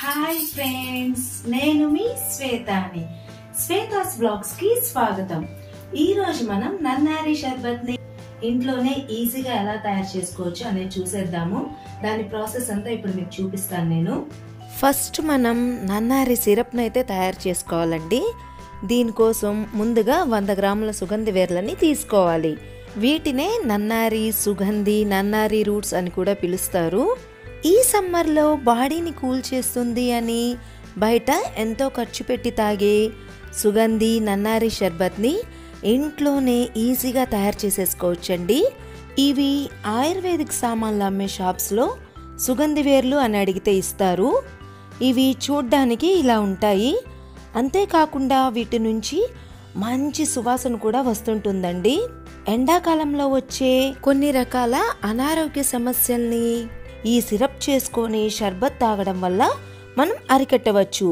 Hi friends, నేను మీ శ్వేతాని. Shweta's blogs కి స్వాగతం. ఈ రోజు మనం నన్నారి షర్బత్ ని ఇంట్లోనే ఈజీగా ఎలా తయారు చేసుకోవచ్చు అనేది చూసేద్దాము. దాని ప్రాసెస్ అంతా ఇప్పుడు మీకు చూపిస్తాను నేను. ఫస్ట్ మనం నన్నారి సిరప్ను అయితే తయారు చేసుకోవాలండి. దీనికోసం ముందుగా 100 గ్రాముల సుగంధి వేర్లని తీసుకోవాలి. వీటినే నన్నారి, సుగంధి, నన్నారి రూట్స్ అని కూడా పిలుస్తారు. ఈ సమ్మర్లో బాడీని కూల్ చేస్తుంది అని బయట ఎంతో ఖర్చు పెట్టి తాగే సుగంధి, నన్నారి షర్బత్ని ఇంట్లోనే ఈజీగా తయారు చేసేసుకోవచ్చండి. ఇవి ఆయుర్వేదిక్ సామాన్లు అమ్మే షాప్స్లో సుగంధి వేర్లు అని అడిగితే ఇస్తారు. ఇవి చూడ్డానికి ఇలా ఉంటాయి. అంతేకాకుండా వీటి నుంచి మంచి సువాసన కూడా వస్తుంటుందండి. ఎండాకాలంలో వచ్చే కొన్ని రకాల అనారోగ్య సమస్యల్ని ఈ సిరప్ చేసుకొని షర్బత్ తాగడం వల్ల మనం అరికట్టవచ్చు.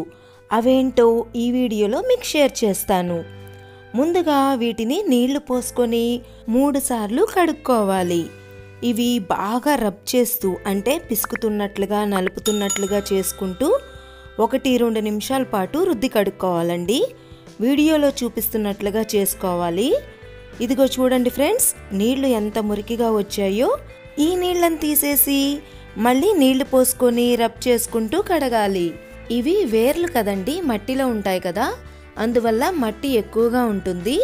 అవేంటో ఈ వీడియోలో మీకు షేర్ చేస్తాను. ముందుగా వీటిని నీళ్లు పోసుకొని 3 సార్లు కడుక్కోవాలి. ఇవి బాగా రబ్ చేస్తూ, అంటే పిసుకుతున్నట్లుగా, నలుపుతున్నట్లుగా చేసుకుంటూ 1-2 నిమిషాల పాటు రుద్ది కడుక్కోవాలండి. వీడియోలో చూపిస్తున్నట్లుగా చేసుకోవాలి. ఇదిగో చూడండి ఫ్రెండ్స్, నీళ్లు ఎంత మురికిగా వచ్చాయో. ఈ నీళ్ళని తీసేసి మళ్ళీ నీళ్లు పోసుకొని రబ్ చేసుకుంటూ కడగాలి. ఇవి వేర్లు కదండి, మట్టిలో ఉంటాయి కదా, అందువల్ల మట్టి ఎక్కువగా ఉంటుంది.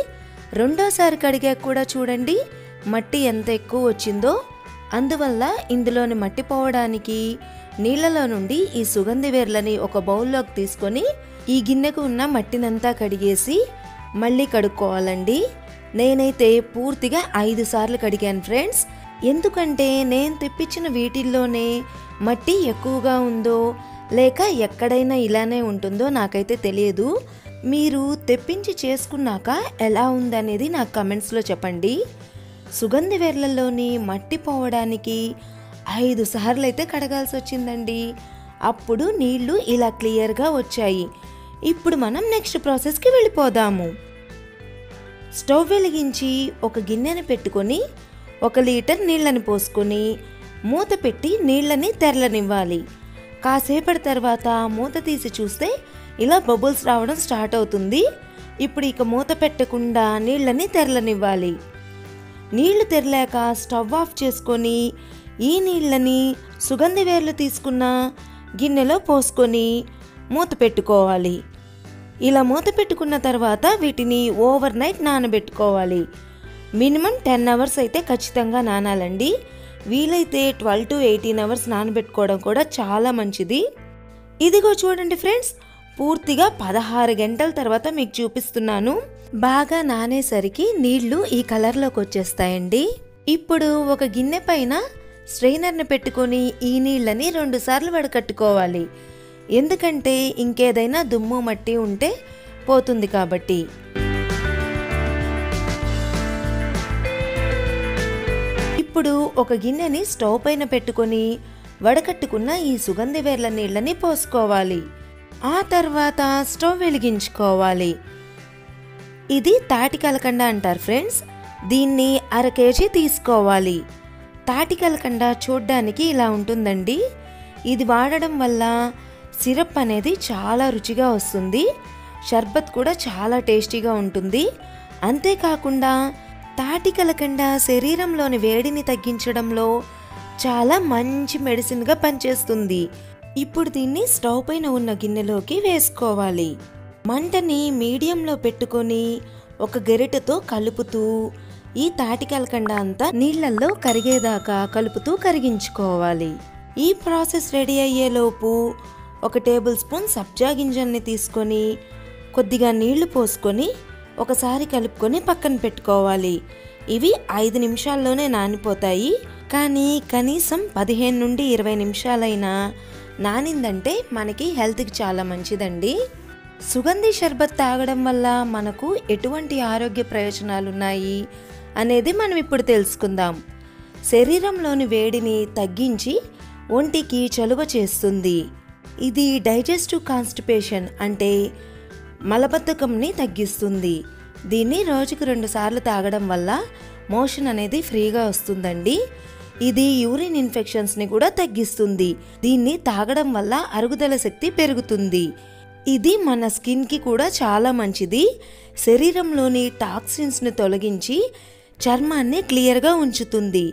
రెండోసారి కడిగాక కూడా చూడండి మట్టి ఎంత ఎక్కువ వచ్చిందో. అందువల్ల ఇందులోని మట్టి పోవడానికి నీళ్లలో నుండి ఈ సుగంధి వేర్లని ఒక బౌల్లోకి తీసుకొని ఈ గిన్నెకు ఉన్న మట్టినంతా కడిగేసి మళ్ళీ కడుక్కోవాలండి. నేనైతే పూర్తిగా 5 సార్లు కడిగాను ఫ్రెండ్స్. ఎందుకంటే నేను తెప్పించిన వీటిల్లోనే మట్టి ఎక్కువగా ఉందో లేక ఎక్కడైనా ఇలానే ఉంటుందో నాకైతే తెలియదు. మీరు తెప్పించి చేసుకున్నాక ఎలా ఉందనేది నాకు కమెంట్స్లో చెప్పండి. సుగంధి వేర్లలోని మట్టి పోవడానికి 5 సార్లు అయితే కడగాల్సి వచ్చిందండి. అప్పుడు నీళ్లు ఇలా క్లియర్గా వచ్చాయి. ఇప్పుడు మనం నెక్స్ట్ ప్రాసెస్కి వెళ్ళిపోదాము. స్టవ్ వెలిగించి ఒక గిన్నెని పెట్టుకొని 1 లీటర్ నీళ్ళని పోసుకొని మూత పెట్టి నీళ్ళని తెరలనివ్వాలి. కాసేపటి తర్వాత మూత తీసి చూస్తే ఇలా బబుల్స్ రావడం స్టార్ట్ అవుతుంది. ఇప్పుడు ఇక మూత పెట్టకుండా నీళ్ళని తెరలనివ్వాలి. నీళ్లు తెరలేక స్టవ్ ఆఫ్ చేసుకొని ఈ నీళ్ళని సుగంధి వేర్లు తీసుకున్న గిన్నెలో పోసుకొని మూత పెట్టుకోవాలి. ఇలా మూత పెట్టుకున్న తర్వాత వీటిని ఓవర్ నైట్ నానబెట్టుకోవాలి. మినిమం 10 అవర్స్ అయితే ఖచ్చితంగా నానాలండి. వీలైతే 12 to 18 అవర్స్ నానబెట్టుకోవడం కూడా చాలా మంచిది. ఇదిగో చూడండి ఫ్రెండ్స్, పూర్తిగా 16 గంటల తర్వాత మీకు చూపిస్తున్నాను. బాగా నానేసరికి నీళ్లు ఈ కలర్లోకి వచ్చేస్తాయండి. ఇప్పుడు ఒక గిన్నె పైన స్ట్రెయినర్ని పెట్టుకొని ఈ నీళ్ళని 2 సార్లు వడకట్టుకోవాలి. ఎందుకంటే ఇంకేదైనా దుమ్ము మట్టి ఉంటే పోతుంది కాబట్టి. ఇప్పుడు ఒక గిన్నెని స్టవ్ పైన పెట్టుకొని వడకట్టుకున్న ఈ సుగంధి వేర్ల నీళ్ళని పోసుకోవాలి. ఆ తర్వాత స్టవ్ వెలిగించుకోవాలి. ఇది తాటి కలకండ అంటారు ఫ్రెండ్స్. దీన్ని 1/2 kg తీసుకోవాలి. తాటి కలకండ చూడ్డానికి ఇలా ఉంటుందండి. ఇది వాడడం వల్ల సిరప్ అనేది చాలా రుచిగా వస్తుంది. షర్బత్ కూడా చాలా టేస్టీగా ఉంటుంది. అంతేకాకుండా తాటి కలకండ శరీరంలోని వేడిని తగ్గించడంలో చాలా మంచి మెడిసిన్గా పనిచేస్తుంది. ఇప్పుడు దీన్ని స్టవ్ పైన ఉన్న గిన్నెలోకి వేసుకోవాలి. మంటని మీడియంలో పెట్టుకొని ఒక గరిటెతో కలుపుతూ ఈ తాటి కలకండ అంతా నీళ్లలో కరిగేదాకా కలుపుతూ కరిగించుకోవాలి. ఈ ప్రాసెస్ రెడీ అయ్యేలోపు 1 టేబుల్ స్పూన్ సబ్జా గింజల్ని తీసుకొని కొద్దిగా నీళ్లు పోసుకొని ఒకసారి కలుపుకొని పక్కన పెట్టుకోవాలి. ఇవి 5 నిమిషాల్లోనే నానిపోతాయి. కానీ కనీసం 15 నుండి 20 నిమిషాలైనా నానిందంటే మనకి హెల్త్కి చాలా మంచిదండి. సుగంధి షర్బత్ తాగడం వల్ల మనకు ఎటువంటి ఆరోగ్య ప్రయోజనాలు ఉన్నాయి అనేది మనం ఇప్పుడు తెలుసుకుందాం. శరీరంలోని వేడిని తగ్గించి ఒంటికి చలువ చేస్తుంది. ఇది డైజెస్టివ్ కాన్స్టిపేషన్ అంటే మలబద్ధకంని తగ్గిస్తుంది. దీన్ని రోజుకు 2 సార్లు తాగడం వల్ల మోషన్ అనేది ఫ్రీగా వస్తుందండి. ఇది యూరిన్ ఇన్ఫెక్షన్స్ ని కూడా తగ్గిస్తుంది. దీన్ని తాగడం వల్ల అరుగుదల శక్తి పెరుగుతుంది. ఇది మన స్కిన్ కి కూడా చాలా మంచిది. శరీరంలోని టాక్సిన్స్ ని తొలగించి చర్మాన్ని క్లియర్ గా ఉంచుతుంది.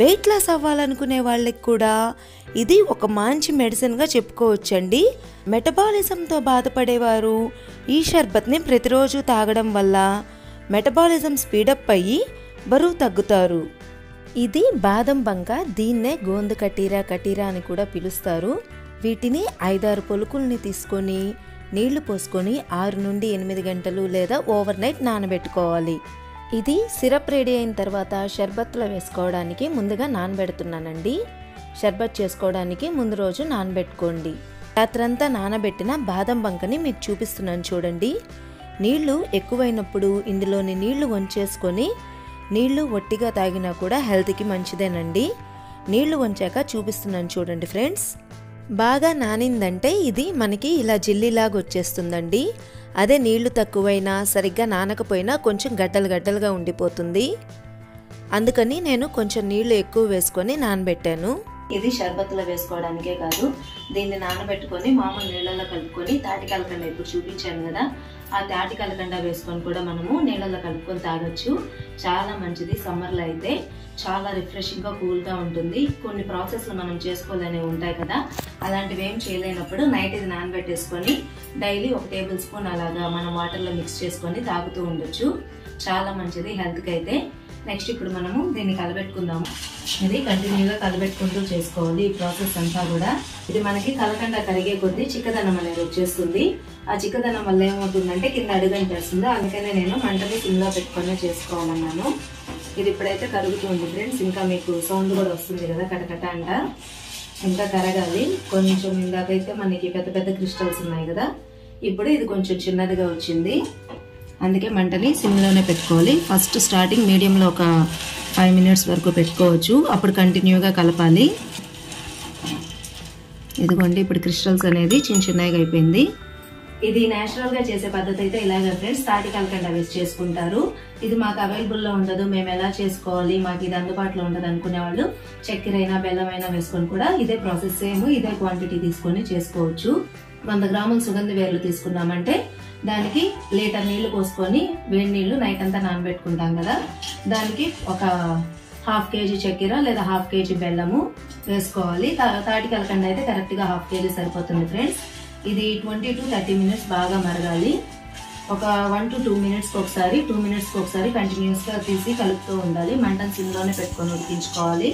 వెయిట్ లాస్ అవ్వాలనుకునే వాళ్ళకి కూడా ఇది ఒక మంచి మెడిసిన్ గా చెప్పుకోవచ్చండి. మెటబాలిజంతో బాధపడేవారు ఈ షర్బత్ని ప్రతిరోజు తాగడం వల్ల మెటబాలిజం స్పీడప్ అయ్యి బరువు తగ్గుతారు. ఇది బాదం బంక, దీన్నే గోందు కటీరా అని కూడా పిలుస్తారు. వీటిని 5-6 పొలుకుల్ని తీసుకొని నీళ్లు పోసుకొని 6 నుండి 8 గంటలు లేదా ఓవర్ నైట్ నానబెట్టుకోవాలి. ఇది సిరప్ రెడీ అయిన తర్వాత షర్బత్లో వేసుకోవడానికి ముందుగా నానబెడుతున్నానండి. షర్బత్ చేసుకోవడానికి ముందు రోజు నానబెట్టుకోండి. రాత్రంతా నానబెట్టిన బాదం బంకని మీకు చూపిస్తున్నాను చూడండి. నీళ్లు ఎక్కువైనప్పుడు ఇందులోని నీళ్లు వంచేసుకొని నీళ్లు ఒట్టిగా తాగినా కూడా హెల్త్కి మంచిదేనండి. నీళ్లు వంచాక చూపిస్తున్నాను చూడండి ఫ్రెండ్స్. బాగా నానిందంటే ఇది మనకి ఇలా జిల్లీలాగా వచ్చేస్తుందండి. అదే నీళ్లు తక్కువైనా సరిగ్గా నానకపోయినా కొంచెం గడ్డలుగా ఉండిపోతుంది. అందుకని నేను కొంచెం నీళ్లు ఎక్కువ వేసుకొని నానబెట్టాను. ఇది షర్బత్లో వేసుకోవడానికే కాదు, దీన్ని నానబెట్టుకొని మామూలు నీళ్ళల్లో కలుపుకొని తాటి కలకండ ఇప్పుడు చూపించాను కదా, ఆ తాటి కలకండ వేసుకొని కూడా మనము నీళ్ళల్లో కలుపుకొని తాగొచ్చు. చాలా మంచిది. సమ్మర్లో అయితే చాలా రిఫ్రెషింగ్గా కూల్గా ఉంటుంది. కొన్ని ప్రాసెస్లు మనం చేసుకోలేనివి ఉంటాయి కదా, అలాంటివి ఏం చేయలేనప్పుడు నైట్ ఇది నానబెట్టేసుకొని డైలీ 1 టేబుల్ స్పూన్ అలాగా మనం వాటర్లో మిక్స్ చేసుకొని తాగుతూ ఉండొచ్చు. చాలా మంచిది హెల్త్కి అయితే. నెక్స్ట్ ఇప్పుడు మనము దీన్ని కలబెట్టుకుందాము. ఇది కంటిన్యూగా కలబెట్టుకుంటూ చేసుకోవాలి ఈ ప్రాసెస్ అంతా కూడా. ఇది మనకి కలకండ కరిగే కొద్దీ చిక్కదనం అనేది వచ్చేస్తుంది. ఆ చిక్కదనం వల్ల ఏమవుతుందంటే కింద అడుగంటేస్తుంది. అందుకనే నేను మంటని సిమ్లో పెట్టుకొని చేసుకోవాలన్నాను. ఇది ఇప్పుడైతే కరుగుతుంది ఫ్రెండ్స్. ఇంకా మీకు సౌండ్ కూడా వస్తుంది కదా, కటకట అంట. ఇంకా కరగాలి కొంచెం. ఇందాకైతే మనకి పెద్ద పెద్ద క్రిస్టల్స్ ఉన్నాయి కదా, ఇప్పుడు ఇది కొంచెం చిన్నదిగా వచ్చింది. అందుకే మంటని సిమ్లోనే పెట్టుకోవాలి. ఫస్ట్ స్టార్టింగ్ మీడియంలో ఒక 5 మినిట్స్ వరకు పెట్టుకోవచ్చు. అప్పుడు కంటిన్యూగా కలపాలి. ఇదిగోండి ఇప్పుడు క్రిస్టల్స్ అనేది చిన్నగా అయిపోయింది. ఇది నేచురల్ గా చేసే పద్ధతి అయితే ఇలాగే ఫ్రెండ్స్. తాటి కలకండ వేసి చేసుకుంటారు. ఇది మాకు అవైలబుల్ లో ఉండదు, మేము ఎలా చేసుకోవాలి, మాకు ఇది అందుబాటులో ఉండదు అనుకునే వాళ్ళు చక్కెర అయినా బెల్లం అయినా వేసుకొని కూడా ఇదే ప్రాసెస్ సేమ్ ఇదే క్వాంటిటీ తీసుకొని చేసుకోవచ్చు. 100 గ్రాముల సుగంధి వేర్లు తీసుకున్నామంటే దానికి 1 లీటర్ నీళ్లు పోసుకొని వేడి నీళ్లు నైట్ అంతా నానబెట్టుకుంటాం కదా, దానికి ఒక 1/2 కేజీ చక్కెర లేదా 1/2 కేజీ బెల్లము వేసుకోవాలి. తాటి కలకండ అయితే కరెక్ట్ గా 1/2 కేజీ సరిపోతుంది ఫ్రెండ్స్. ఇది 20 to 30 మినిట్స్ బాగా మరగాలి. ఒక 1 to 2 మినిట్స్కి ఒకసారి 2 మినిట్స్కి ఒకసారి కంటిన్యూస్ గా తీసి కలుపుతూ ఉండాలి. మంటను సిమ్లోనే పెట్టుకొని ఉడికించుకోవాలి.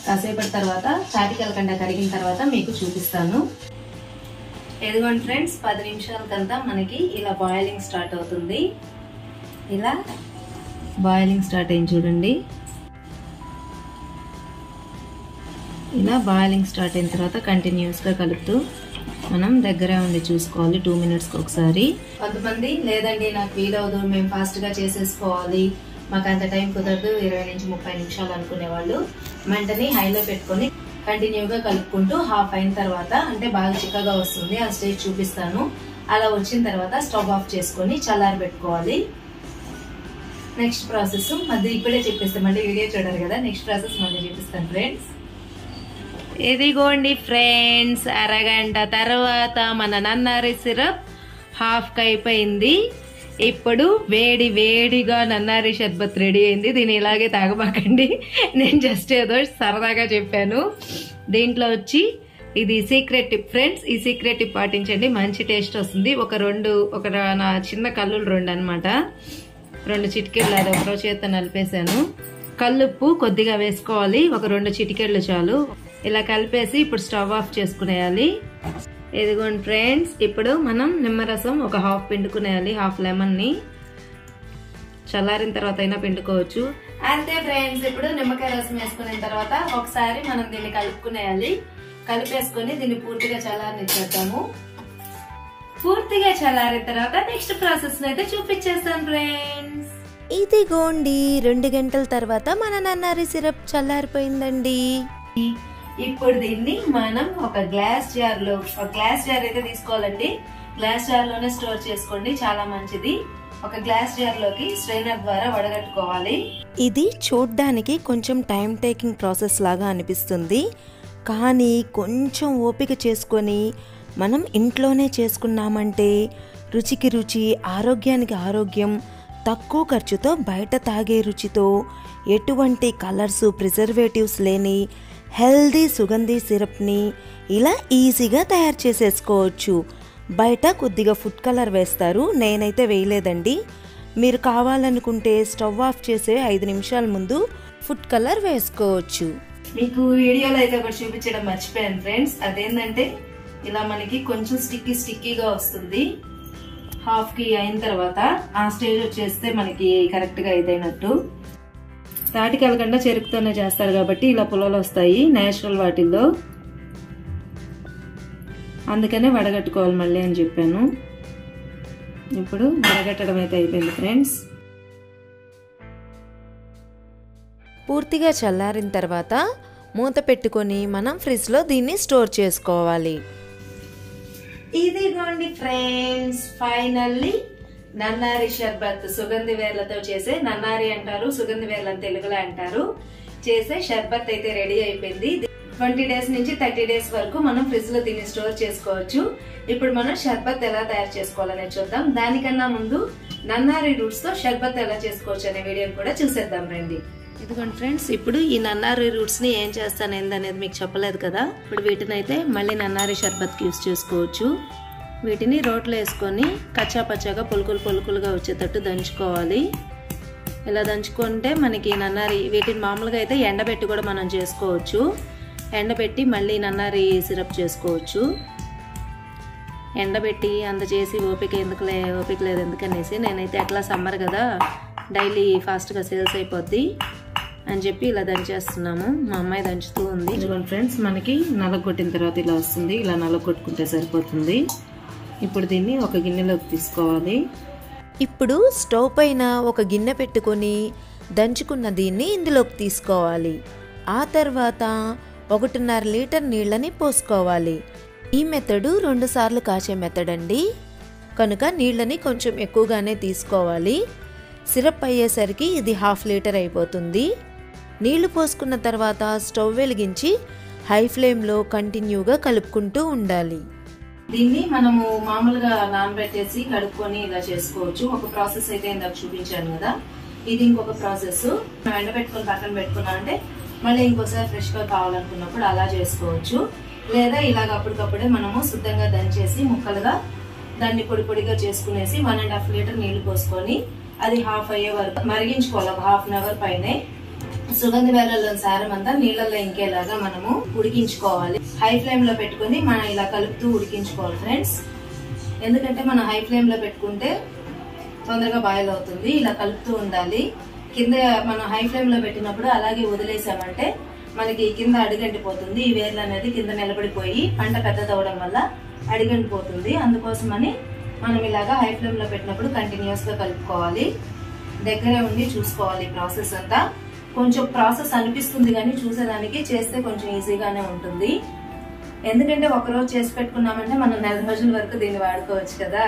కాసేపటి తర్వాత తాటి కలకండ కరిగిన తర్వాత మీకు చూపిస్తాను. ఎదిగోండి ఫ్రెండ్స్, 10 నిమిషాలకంతా మనకి ఇలా బాయిలింగ్ స్టార్ట్ అవుతుంది. ఇలా బాయిలింగ్ స్టార్ట్ అయింది చూడండి. ఇలా బాయిలింగ్ స్టార్ట్ అయిన తర్వాత కంటిన్యూస్గా కలుపుతూ మనం దగ్గరే ఉండి చూసుకోవాలి 2 మినిట్స్కి ఒకసారి. కొంతమంది లేదండి నాకు వీలవదు, మేము ఫాస్ట్గా చేసేసుకోవాలి, మాకు అంత టైం కుదరదు, 20 నుంచి 30 నిమిషాలు అనుకునే వాళ్ళు మంటని హైలో పెట్టుకొని కంటిన్యూగా కలుపుకుంటూ హాఫ్ అయిన తర్వాత, అంటే బాగా చిక్కగా వస్తుంది, ఆ స్టేజ్ చూపిస్తాను. అలా వచ్చిన తర్వాత స్టవ్ ఆఫ్ చేసుకొని చల్లారి పెట్టుకోవాలి. నెక్స్ట్ ప్రాసెస్ మధ్య ఇప్పుడే చెప్పిస్తామంటే వీడియో చూడరు కదా, నెక్స్ట్ ప్రాసెస్ మళ్ళీ చూపిస్తాను ఫ్రెండ్స్. ఇదిగోండి ఫ్రెండ్స్, అరగంట తర్వాత మన నన్నారి సిరప్ హాఫ్కి అయిపోయింది. ఇప్పుడు వేడిగా నన్నారి షర్బత్ రెడీ అయింది. దీన్ని ఇలాగే తాగబాకండి, నేను జస్ట్ ఏదో సరదాగా చెప్పాను. దీంట్లో వచ్చి ఇది సీక్రెట్ టిప్ ఫ్రెండ్స్, ఈ సీక్రెట్ టిప్ పాటించండి, మంచి టేస్ట్ వస్తుంది. ఒక నా చిన్న కల్లులు 2 అనమాట, 2 చిటికెళ్ళు అది ఒకరో చేత నలిపేశాను. కల్లుప్పు కొద్దిగా వేసుకోవాలి, ఒక 2 చిటికెళ్ళు చాలు. ఇలా కలిపేసి ఇప్పుడు స్టవ్ ఆఫ్ చేసుకునేయాలి. ఇదిగోండి ఫ్రెండ్స్, ఇప్పుడు మనం నిమ్మరసం ఒక హాఫ్ పిండుకునేయాలి, హాఫ్ లెమన్ ని. చల్లారిన తర్వాత అయినా పిండుకోవచ్చు. అంతే ఫ్రెండ్స్, ఇప్పుడు నిమ్మకాయ రసం వేసుకున్న తర్వాత ఒకసారి మనం దీన్ని కలుపుకునేయాలి. కలిపేసుకుని దీన్ని పూర్తిగా చల్లారనిచ్చేద్దాము. పూర్తిగా చల్లారిన తర్వాత నెక్స్ట్ ప్రాసెస్ అయితే చూపించేస్తాను ఫ్రెండ్స్. ఇదిగోండి 2 గంటల తర్వాత మన నన్నారి సిరప్ చల్లారిపోయిందండి. ఇప్పుడు దీన్ని మనం ఒక గ్లాస్ జార్ అయితే తీసుకోవాలండి. గ్లాస్ జార్ లోనే స్టోర్ చేసుకోండి, చాలా మంచిది. ఒక గ్లాస్ జార్లోకి స్ట్రైనర్ ద్వారా వడగట్టుకోవాలి. ఇది చూడ్డానికి కొంచెం టైం టేకింగ్ ప్రాసెస్ లాగా అనిపిస్తుంది, కానీ కొంచెం ఓపిక చేసుకొని మనం ఇంట్లోనే చేసుకున్నామంటే రుచికి రుచి, ఆరోగ్యానికి ఆరోగ్యం, తక్కువ ఖర్చుతో బయట తాగే రుచితో ఎటువంటి కలర్స్, ప్రిజర్వేటివ్స్ లేని హెల్దీ సుగంధి సిరప్ని ఇలా ఈజీగా తయారు చేసేసుకోవచ్చు. బయట కొద్దిగా ఫుడ్ కలర్ వేస్తారు, నేనైతే వేయలేదండి. మీరు కావాలనుకుంటే స్టవ్ ఆఫ్ చేసే 5 నిమిషాల ముందు ఫుడ్ కలర్ వేసుకోవచ్చు. మీకు వీడియోలో అయితే ఒకటి చూపించడం మర్చిపోయాను ఫ్రెండ్స్. అదేంటంటే ఇలా మనకి కొంచెం స్టిక్కీగా వస్తుంది. హాఫ్ కి అయిన తర్వాత ఆ స్టేజ్ వచ్చేస్తే మనకి కరెక్ట్ గా అయినట్టు. తాటి కలకుండా చెరుకుతోనే చేస్తారు కాబట్టి ఇలా పుల్లలు వస్తాయి నేచురల్ వాటిల్లో, అందుకనే వడగట్టుకోవాలి మళ్ళీ అని చెప్పాను. ఇప్పుడు వడగట్టడం అయితే అయిపోయింది ఫ్రెండ్స్. పూర్తిగా చల్లారిన తర్వాత మూత పెట్టుకొని మనం ఫ్రిడ్జ్లో దీన్ని స్టోర్ చేసుకోవాలి. ఇదిగోండి ఫ్రెండ్స్, ఫైనల్లీ నన్నారి షర్బత్, సుగంధి వేర్లతో చేసే, నన్నారి అంటారు, సుగంధి వేర్లని తెలుగులో అంటారు, చేసే షర్బత్ అయితే రెడీ అయిపోయింది. 20 డేస్ నుంచి 30 డేస్ వరకు మనం ఫ్రిడ్జ్ లో దీన్ని స్టోర్ చేసుకోవచ్చు. ఇప్పుడు మనం షర్బత్ ఎలా తయారు చేసుకోవాలనే చూద్దాం. దానికన్నా ముందు నన్నారి రూట్స్ తో షర్బత్ ఎలా చేసుకోవచ్చు అనే వీడియోని కూడా చూసేద్దాం రండి. ఇదిగోండి ఫ్రెండ్స్, ఇప్పుడు ఈ నన్నారి రూట్స్ ని ఏం చేస్తాను ఏందనేది మీకు చెప్పలేదు కదా. ఇప్పుడు వీటిని అయితే మళ్ళీ నన్నారి షర్బత్కి యూస్ చేసుకోవచ్చు. వీటిని రోట్లో వేసుకొని కచ్చా పచ్చాగా పొలుకులుగా వచ్చేటట్టు దంచుకోవాలి. ఇలా దంచుకుంటే మనకి నన్నారి, వీటిని మామూలుగా అయితే ఎండబెట్టి కూడా మనం చేసుకోవచ్చు. ఎండబెట్టి మళ్ళీ నన్నారి సిరప్ చేసుకోవచ్చు. ఎండబెట్టి అంత చేసి ఓపిక లేదు ఎందుకనేసి నేనైతే ఎట్లా సమ్మర్ కదా, డైలీ ఫాస్ట్గా సేల్స్ అయిపోద్ది అని చెప్పి ఇలా దంచేస్తున్నాము. మా అమ్మాయి దంచుతూ ఉంది. ఇదిగోండి ఫ్రెండ్స్, మనకి నలగొట్టిన తర్వాత ఇలా వస్తుంది. ఇలా నలగొట్టుకుంటే సరిపోతుంది. ఇప్పుడు దీన్ని ఒక గిన్నెలోకి తీసుకోవాలి. ఇప్పుడు స్టవ్ పైన ఒక గిన్నె పెట్టుకొని దంచుకున్న దీన్ని ఇందులోకి తీసుకోవాలి. ఆ తర్వాత 1.5 లీటర్ నీళ్ళని పోసుకోవాలి. ఈ మెథడు 2 సార్లు కాచే మెథడ్ అండి, కనుక నీళ్ళని కొంచెం ఎక్కువగానే తీసుకోవాలి. సిరప్ అయ్యేసరికి ఇది 1/2 లీటర్ అయిపోతుంది. నీళ్లు పోసుకున్న తర్వాత స్టవ్ వెలిగించి హై ఫ్లేమ్లో కంటిన్యూగా కలుపుకుంటూ ఉండాలి. దీన్ని మనము మామూలుగా నానబెట్టేసి కడుక్కొని ఇలా చేసుకోవచ్చు. ఒక ప్రాసెస్ అయితే ఇందాక చూపించాను కదా, ఇది ఇంకొక ప్రాసెస్. ఎండబెట్టుకొని పక్కన పెట్టుకున్నామంటే మళ్ళీ ఇంకోసారి ఫ్రెష్ గా కావాలనుకున్నప్పుడు అలా చేసుకోవచ్చు. లేదా ఇలాగ అప్పటికప్పుడే మనము శుద్ధంగా దంచేసి ముక్కలుగా దాన్ని పొడిగా చేసుకునేసి 1.5 లీటర్ నీళ్లు పోసుకొని అది హాఫ్ అయ్యే వరకు మరిగించుకోవాలి. ఒక 1/2 అవర్ పైనే సుగంధి వేర్లలోని సారం అంతా నీళ్ళల్లో ఇంకేలాగా మనము ఉడికించుకోవాలి. హై ఫ్లేమ్ లో పెట్టుకుని మనం ఇలా కలుపుతూ ఉడికించుకోవాలి ఫ్రెండ్స్. ఎందుకంటే మనం హై ఫ్లేమ్ లో పెట్టుకుంటే తొందరగా బాయిల్ అవుతుంది. ఇలా కలుపుతూ ఉండాలి. కింద మనం హై ఫ్లేమ్ లో పెట్టినప్పుడు అలాగే వదిలేసామంటే మనకి కింద అడుగంటిపోతుంది. ఈ వేర్లు అనేది కింద నిలబడిపోయి పంట పెద్దదవడం వల్ల అడిగంటిపోతుంది. అందుకోసమని మనం ఇలాగా హై ఫ్లేమ్ లో పెట్టినప్పుడు కంటిన్యూస్ గా కలుపుకోవాలి. దగ్గరే ఉండి చూసుకోవాలి. ప్రాసెస్ అంతా కొంచెం ప్రాసెస్ అనిపిస్తుంది కానీ చూసేదానికి చేస్తే కొంచెం ఈజీగానే ఉంటుంది. ఎందుకంటే ఒకరోజు చేసి పెట్టుకున్నామంటే మనం 4 రోజుల వరకు దీన్ని వాడుకోవచ్చు కదా.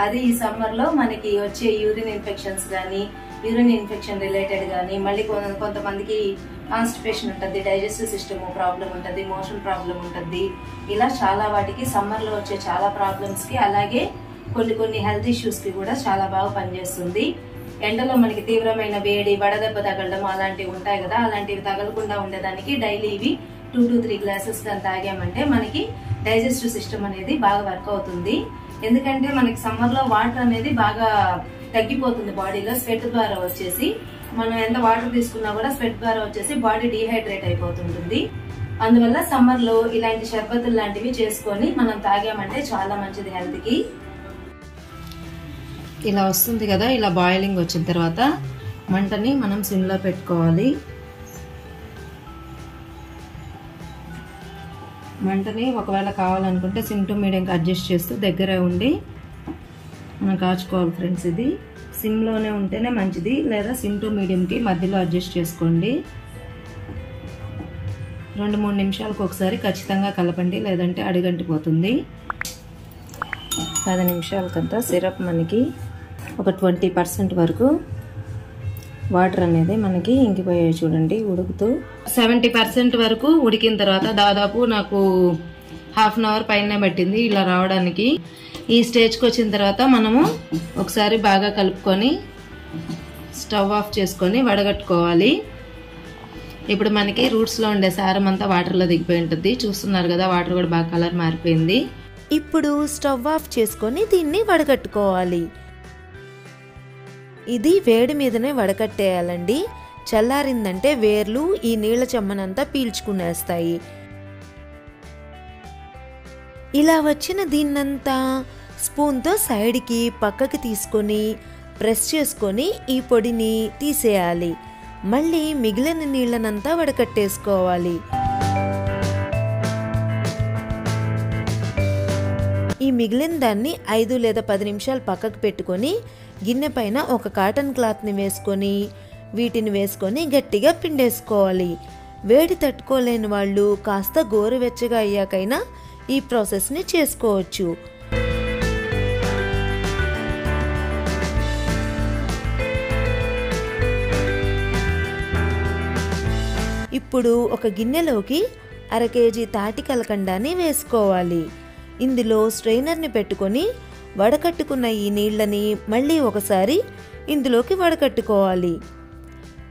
అది ఈ సమ్మర్ లో మనకి వచ్చే యూరిన్ ఇన్ఫెక్షన్స్ కానీ, యూరిన్ ఇన్ఫెక్షన్ రిలేటెడ్ కానీ, మళ్ళీ కొంతమందికి కాన్స్టిపేషన్ ఉంటుంది, డైజెస్టివ్ సిస్టమ్ ప్రాబ్లం ఉంటుంది, మోషన్ ప్రాబ్లం ఉంటుంది. ఇలా చాలా వాటికి సమ్మర్ లో వచ్చే చాలా ప్రాబ్లమ్స్ కి, అలాగే కొన్ని హెల్త్ ఇష్యూస్ కి కూడా చాలా బాగా పనిచేస్తుంది. ఎండలో మనకి తీవ్రమైన వేడి, వడదెబ్బ తగలడం అలాంటివి ఉంటాయి కదా, అలాంటివి తగలకుండా ఉండేదానికి డైలీ ఇవి 2 to 3 గ్లాసెస్ కానీ తాగామంటే మనకి డైజెస్టివ్ సిస్టమ్ అనేది బాగా వర్క్ అవుతుంది. ఎందుకంటే మనకి సమ్మర్ లో వాటర్ అనేది బాగా తగ్గిపోతుంది బాడీలో, స్వెట్ ద్వారా వచ్చేసి మనం ఎంత వాటర్ తీసుకున్నా కూడా స్వెట్ ద్వారా వచ్చేసి బాడీ డీహైడ్రేట్ అయిపోతుంటుంది. అందువల్ల సమ్మర్ లో ఇలాంటి షర్బతులు లాంటివి చేసుకొని మనం తాగామంటే చాలా మంచిది హెల్త్ కి. ఇలా వస్తుంది కదా, ఇలా బాయిలింగ్ వచ్చిన తర్వాత మంటని మనం సిమ్ లో పెట్టుకోవాలి. మంటని ఒకవేళ కావాలనుకుంటే సిమ్ టు మీడియంకి అడ్జస్ట్ చేస్తూ దగ్గర ఉండి మనం కాచుకోవాలి ఫ్రెండ్స్. ఇది సిమ్ లోనే ఉంటేనే మంచిది, లేదా సిమ్ టు మీడియంకి మధ్యలో అడ్జస్ట్ చేసుకోండి. 2-3 నిమిషాలకు ఒకసారి ఖచ్చితంగా కలపండి, లేదంటే అడుగంటిపోతుంది. 10 నిమిషాలకంతా సిరప్ మనకి ఒక 20% వరకు వాటర్ అనేది మనకి ఇంకిపోయాయి చూడండి ఉడుకుతూ. 70% వరకు ఉడికిన తర్వాత దాదాపు నాకు హాఫ్ అన్ అవర్ పైన పట్టింది ఇలా రావడానికి. ఈ స్టేజ్కి వచ్చిన తర్వాత మనము ఒకసారి బాగా కలుపుకొని స్టవ్ ఆఫ్ చేసుకొని వడగట్టుకోవాలి. ఇప్పుడు మనకి రూట్స్లో ఉండే సారం అంతా వాటర్లో దిగిపోయి ఉంటుంది. చూస్తున్నారు కదా, వాటర్ కూడా బాగా కలర్ మారిపోయింది. ఇప్పుడు స్టవ్ ఆఫ్ చేసుకొని దీన్ని వడగట్టుకోవాలి. ఇది వేడి మీదనే వడకట్టేయాలండి. చల్లారిందంటే వేర్లు ఈ నీళ్ల చెమ్మనంతా పీల్చుకునేస్తాయి. ఇలా వచ్చిన దీన్నంతా స్పూన్తో సైడ్కి పక్కకి తీసుకొని ప్రెస్ చేసుకొని ఈ పొడిని తీసేయాలి. మళ్ళీ మిగిలిన నీళ్ళనంతా వడకట్టేసుకోవాలి. ఈ మిగిలిన దాన్ని 5 లేదా 10 నిమిషాలు పక్కకు పెట్టుకొని గిన్నె పైన ఒక కాటన్ క్లాత్ని వేసుకొని వీటిని వేసుకొని గట్టిగా పిండేసుకోవాలి. వేడి తట్టుకోలేని వాళ్ళు కాస్త గోరువెచ్చగా అయ్యాకైనా ఈ ప్రాసెస్ని చేసుకోవచ్చు. ఇప్పుడు ఒక గిన్నెలోకి 1/2 కేజీ తాటి కలకండాన్ని వేసుకోవాలి. ఇందులో స్ట్రైనర్ని పెట్టుకొని వడకట్టుకున్న ఈ నీళ్ళని మళ్ళీ ఒకసారి ఇందులోకి వడకట్టుకోవాలి.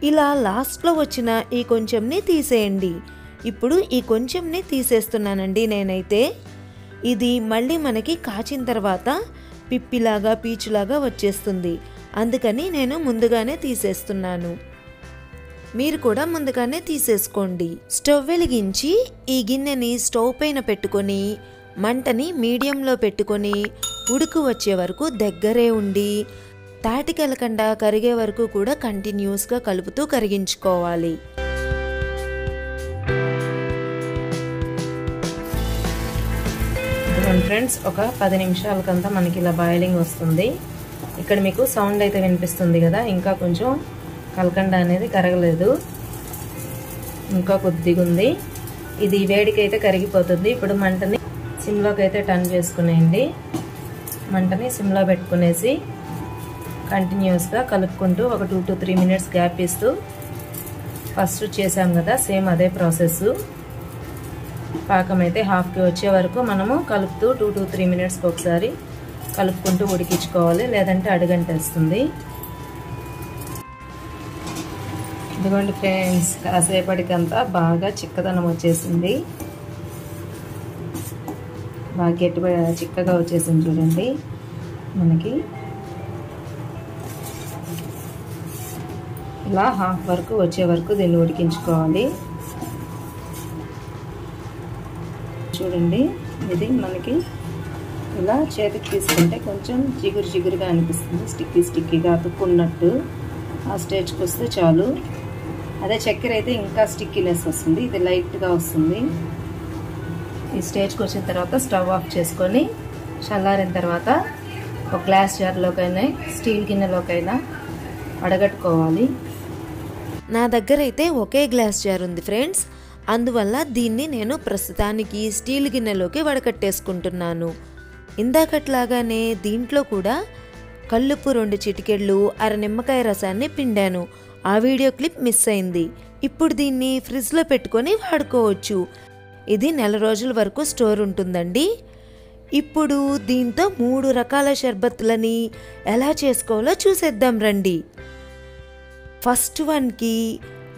ఇలా లాస్ట్లో వచ్చిన ఈ కొంచెంని తీసేయండి. ఇప్పుడు ఈ కొంచెంని తీసేస్తున్నానండి నేనైతే. ఇది మళ్ళీ మనకి కాచిన తర్వాత పిప్పిలాగా పీచులాగా వచ్చేస్తుంది. అందుకని నేను ముందుగానే తీసేస్తున్నాను. మీరు కూడా ముందుగానే తీసేసుకోండి. స్టవ్ వెలిగించి ఈ గిన్నెని స్టవ్ పైన పెట్టుకొని మంటని మీడియంలో పెట్టుకొని ఉడుకు వచ్చే వరకు దగ్గరే ఉండి తాటి కలకండ కరిగే వరకు కూడా కంటిన్యూస్గా కలుపుతూ కరిగించుకోవాలి. ఫ్రెండ్స్, ఒక 10 నిమిషాలకంతా మనకి ఇలా బాయిలింగ్ వస్తుంది. ఇక్కడ మీకు సౌండ్ అయితే వినిపిస్తుంది కదా, ఇంకా కొంచెం కలకండ అనేది కరగలేదు, ఇంకా కొద్దిగా ఉంది. ఇది వేడికి అయితే కరిగిపోతుంది. ఇప్పుడు మంటని సిమ్లోకి అయితే టర్న్ చేసుకునేయండి. మంటని సిమ్లో పెట్టుకునేసి కంటిన్యూస్గా కలుపుకుంటూ ఒక 2 to 3 minutes గ్యాప్ ఇస్తూ ఫస్ట్ చేసాం కదా సేమ్ అదే ప్రాసెస్. పాకం అయితే హాఫ్కి వచ్చే వరకు మనము కలుపుతూ 2 to 3 minutesకి ఒకసారి కలుపుకుంటూ ఉడికించుకోవాలి, లేదంటే అడుగంటేస్తుంది. ఇదిగోండి ఫ్రెండ్స్, కాసేపటికంతా బాగా చిక్కదనం వచ్చేసింది, బాగా గట్టిగా చిక్కగా వచ్చేసింది చూడండి మనకి. ఇలా హాఫ్ వరకు వచ్చే వరకు దీన్ని ఉడికించుకోవాలి. చూడండి, ఇది మనకి ఇలా చేతికి తీసుకుంటే కొంచెం జిగురు జిగురుగా అనిపిస్తుంది, స్టిక్కీగా అతుక్కున్నట్టు. ఆ స్టేజ్కి వస్తే చాలు. అదే చక్కెర అయితే ఇంకా స్టిక్కీనెస్ వస్తుంది, ఇది లైట్గా వస్తుంది. ఈ స్టేజ్కి వచ్చిన తర్వాత స్టవ్ ఆఫ్ చేసుకొని చల్లారిన తర్వాత ఒక గ్లాస్ జార్లోకైనా స్టీల్ గిన్నెలోకైనా వడగట్టుకోవాలి. నా దగ్గర అయితే ఒకే గ్లాస్ జార్ ఉంది ఫ్రెండ్స్, అందువల్ల దీన్ని నేను ప్రస్తుతానికి స్టీల్ గిన్నెలోకి వడకట్టేసుకుంటున్నాను. ఇందాకట్లాగానే దీంట్లో కూడా కల్లుప్పు 2 చిటికెళ్ళు, అర నిమ్మకాయ రసాన్ని పిండాను. ఆ వీడియో క్లిప్ మిస్ అయింది. ఇప్పుడు దీన్ని ఫ్రిడ్జ్లో పెట్టుకొని వాడుకోవచ్చు. ఇది 1 నెల రోజుల వరకు స్టోర్ ఉంటుందండి. ఇప్పుడు దీంతో 3 రకాల షర్బత్లని ఎలా చేసుకోవాలో చూసేద్దాం రండి. ఫస్ట్ వన్కి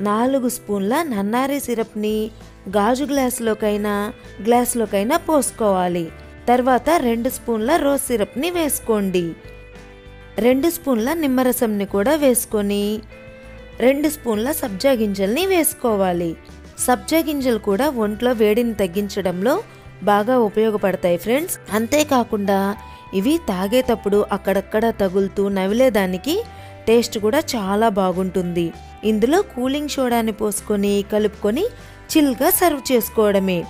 4 స్పూన్ల నన్నారి సిరప్ని గాజు గ్లాసులోకైనా పోసుకోవాలి. తర్వాత 2 స్పూన్ల రోజ్ సిరప్ని వేసుకోండి. 2 స్పూన్ల నిమ్మరసంని కూడా వేసుకొని 2 స్పూన్ల సబ్జా గింజల్ని వేసుకోవాలి. సబ్జా గింజలు కూడా ఒంట్లో వేడిని తగ్గించడంలో బాగా ఉపయోగపడతాయి ఫ్రెండ్స్. అంతేకాకుండా ఇవి తాగేటప్పుడు అక్కడక్కడ తగులుతూ నవిలేదానికి టేస్ట్ కూడా చాలా బాగుంటుంది. ఇందులో కూలింగ్ సోడాని పోసుకొని కలుపుకొని చిల్గా సర్వ్ చేసుకోవడమే.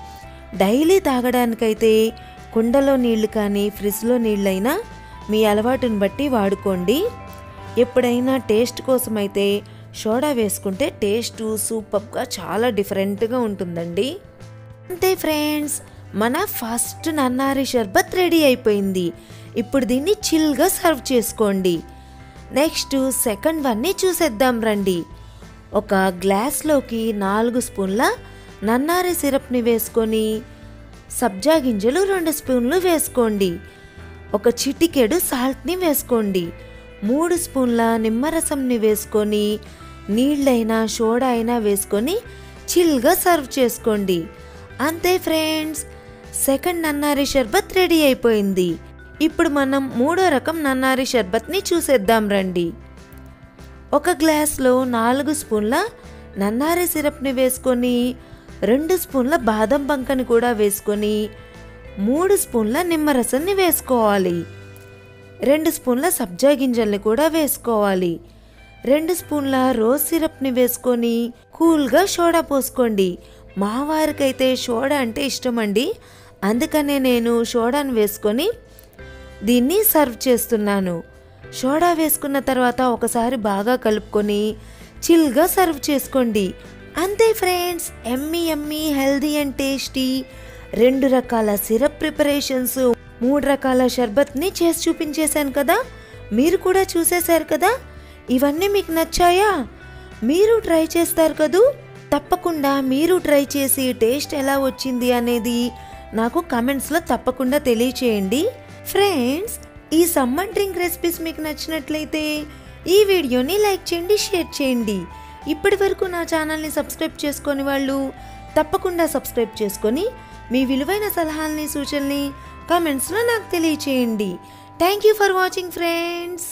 డైలీ తాగడానికైతే కుండలో నీళ్లు కానీ ఫ్రిడ్జ్లో నీళ్ళైనా మీ అలవాటుని బట్టి వాడుకోండి. ఎప్పుడైనా టేస్ట్ కోసమైతే సోడా వేసుకుంటే టేస్ట్ సూపర్గా చాలా డిఫరెంట్గా ఉంటుందండి. అంతే ఫ్రెండ్స్, మన ఫస్ట్ నన్నారి షర్బత్ రెడీ అయిపోయింది. ఇప్పుడు దీన్ని చిల్గా సర్వ్ చేసుకోండి. నెక్స్ట్ సెకండ్ వన్ని చూసేద్దాం రండి. ఒక గ్లాస్లోకి 4 స్పూన్ల నన్నారి సిరప్ని వేసుకొని సబ్జా గింజలు 2 స్పూన్లు వేసుకోండి. ఒక చిటికెడు సాల్ట్ని వేసుకోండి. 3 స్పూన్ల నిమ్మరసంని వేసుకొని నీళ్ళైనా సోడా అయినా వేసుకొని చిల్గా సర్వ్ చేసుకోండి. అంతే ఫ్రెండ్స్, సెకండ్ నన్నారి షర్బత్ రెడీ అయిపోయింది. ఇప్పుడు మనం 3వ రకం నన్నారి షర్బత్ని చూసేద్దాం రండి. ఒక గ్లాస్లో 4 స్పూన్ల నన్నారి సిరప్ని వేసుకొని 2 స్పూన్ల బాదం బంకని కూడా వేసుకొని 3 స్పూన్ల నిమ్మరసాన్ని వేసుకోవాలి. 2 స్పూన్ల సబ్జా గింజల్ని కూడా వేసుకోవాలి. 2 స్పూన్ల రోజ్ సిరప్ని వేసుకొని కూల్గా సోడా పోసుకోండి. మా వారికైతే సోడా అంటే ఇష్టమండి, అందుకనే నేను సోడాను వేసుకొని దీన్ని సర్వ్ చేస్తున్నాను. సోడా వేసుకున్న తర్వాత ఒకసారి బాగా కలుపుకొని చిల్గా సర్వ్ చేసుకోండి. అంతే friends, Emmy Emmy healthy and tasty 2 రకాల సిరప్ ప్రిపరేషన్స్, 3 రకాల షర్బత్ని చేసి చూపించేశాను కదా. మీరు కూడా చూసేశారు కదా. ఇవన్నీ మీకు నచ్చాయా? మీరు ట్రై చేస్తారు కదూ. తప్పకుండా మీరు ట్రై చేసి టేస్ట్ ఎలా వచ్చింది అనేది నాకు కమెంట్స్లో తప్పకుండా తెలియచేయండి. ఫ్రెండ్స్, ఈ సమ్మర్ డ్రింక్ రెసిపీస్ మీకు నచ్చినట్లయితే ఈ వీడియోని లైక్ చేయండి, షేర్ చేయండి. ఇప్పటి వరకు నా ఛానల్ని సబ్స్క్రైబ్ చేసుకొని వాళ్ళు తప్పకుండా సబ్స్క్రైబ్ చేసుకొని మీ విలువైన సలహాలని, సూచనల్ని కామెంట్స్లో నాకు తెలియచేయండి. Thank you for watching friends.